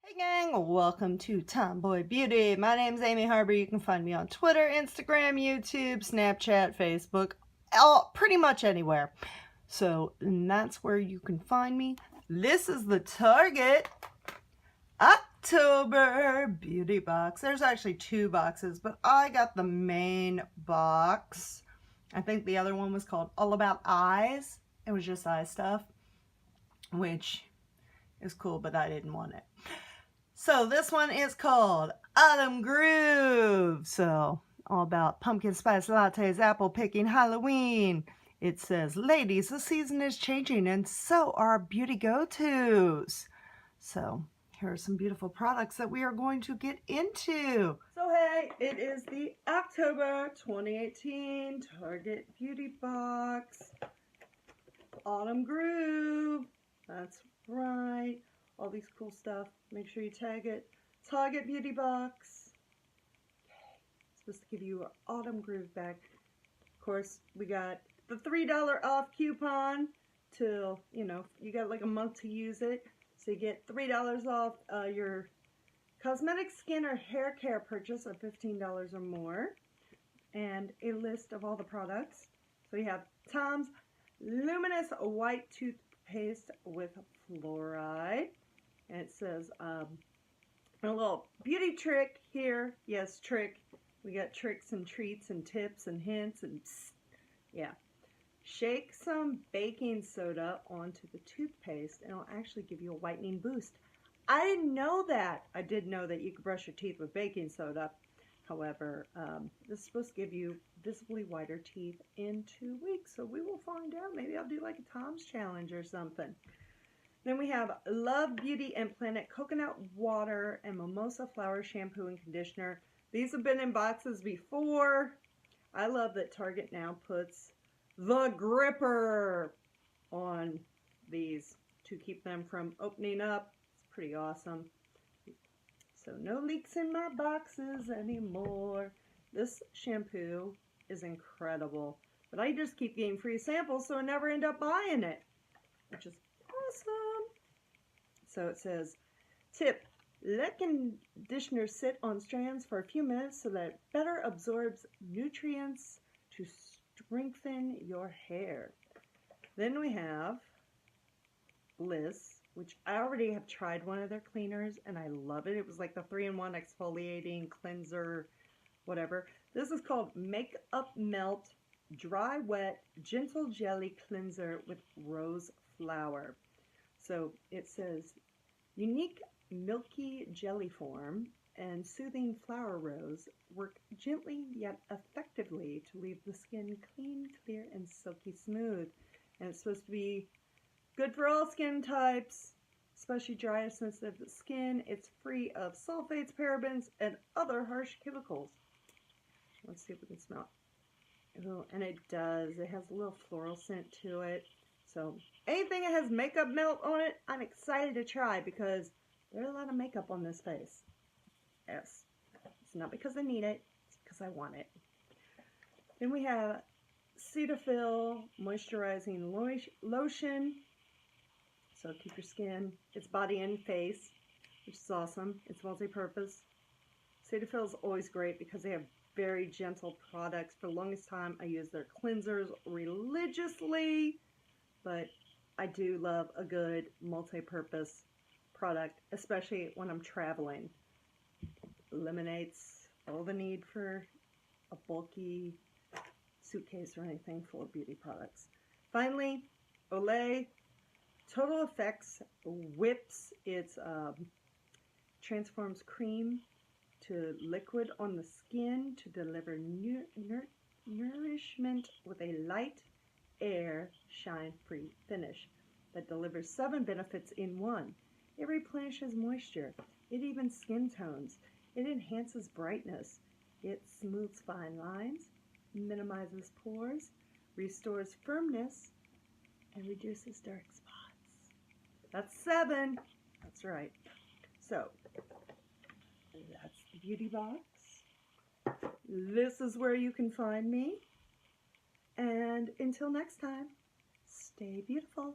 Hey gang, welcome to Tomboy Beauty. My name's Amy Harber. You can find me on Twitter, Instagram, YouTube, Snapchat, Facebook, pretty much anywhere. And that's where you can find me. This is the Target October beauty box. There's actually two boxes, but I got the main box. I think the other one was called All About Eyes. It was just eye stuff, which is cool, but I didn't want it. So this one is called Autumn Groove. So all about pumpkin spice lattes, apple picking, Halloween. It says, ladies, the season is changing and so are beauty go-tos. So here are some beautiful products that we are going to get into. So hey, it is the October 2018 Target Beauty Box. Autumn Groove. That's right. All these cool stuff. Make sure you tag it. Target Beauty Box. Okay. It's supposed to give you an Autumn Groove bag. Of course, we got the $3 off coupon till, you got like a month to use it. So you get $3 off your cosmetic, skin, or hair care purchase of $15 or more. And a list of all the products. So you have Tom's Luminous White Toothpaste with Fluoride. And it says a little beauty trick here. Yes, trick. We got tricks and treats and tips and hints and psst. Yeah. Shake some baking soda onto the toothpaste and it'll actually give you a whitening boost. I didn't know that. I did know that you could brush your teeth with baking soda. However, this is supposed to give you visibly whiter teeth in 2 weeks. So we will find out. Maybe I'll do like a Tom's challenge or something. Then we have Love Beauty and Planet Coconut Water and Mimosa Flower Shampoo and Conditioner. These have been in boxes before. I love that Target now puts the gripper on these to keep them from opening up. It's pretty awesome. So no leaks in my boxes anymore. This shampoo is incredible. But I just keep getting free samples so I never end up buying it, which is awesome. So it says, tip, let conditioner sit on strands for a few minutes so that it better absorbs nutrients to strengthen your hair. Then we have Bliss, which I already have tried one of their cleaners and I love it. It was like the 3-in-1 exfoliating cleanser, whatever. This is called Makeup Melt Dry Wet Gentle Jelly Cleanser with Rose Flower. So it says unique milky jelly form and soothing flower rose work gently yet effectively to leave the skin clean, clear, and silky smooth. And it's supposed to be good for all skin types, especially dry or sensitive skin. It's free of sulfates, parabens, and other harsh chemicals. Let's see if we can smell it. Oh, and it does. It has a little floral scent to it. So anything that has makeup melt on it, I'm excited to try because there's a lot of makeup on this face. Yes. It's not because I need it. It's because I want it. Then we have Cetaphil Moisturizing Lotion. So keep your skin, it's body and face, which is awesome. It's multi-purpose. Cetaphil is always great because they have very gentle products. For the longest time, I use their cleansers religiously, but I do love a good multi-purpose product, especially when I'm traveling. Eliminates all the need for a bulky suitcase or anything full of beauty products. Finally, Olay Total Effects Whips. It's transforms cream to liquid on the skin to deliver nourishment with a light, air, shine-free finish that delivers 7 benefits in one. It replenishes moisture. It evens skin tones. It enhances brightness. It smooths fine lines, minimizes pores, restores firmness, and reduces dark spots. That's 7. That's right. So, that's the beauty box. This is where you can find me. And until next time, stay beautiful.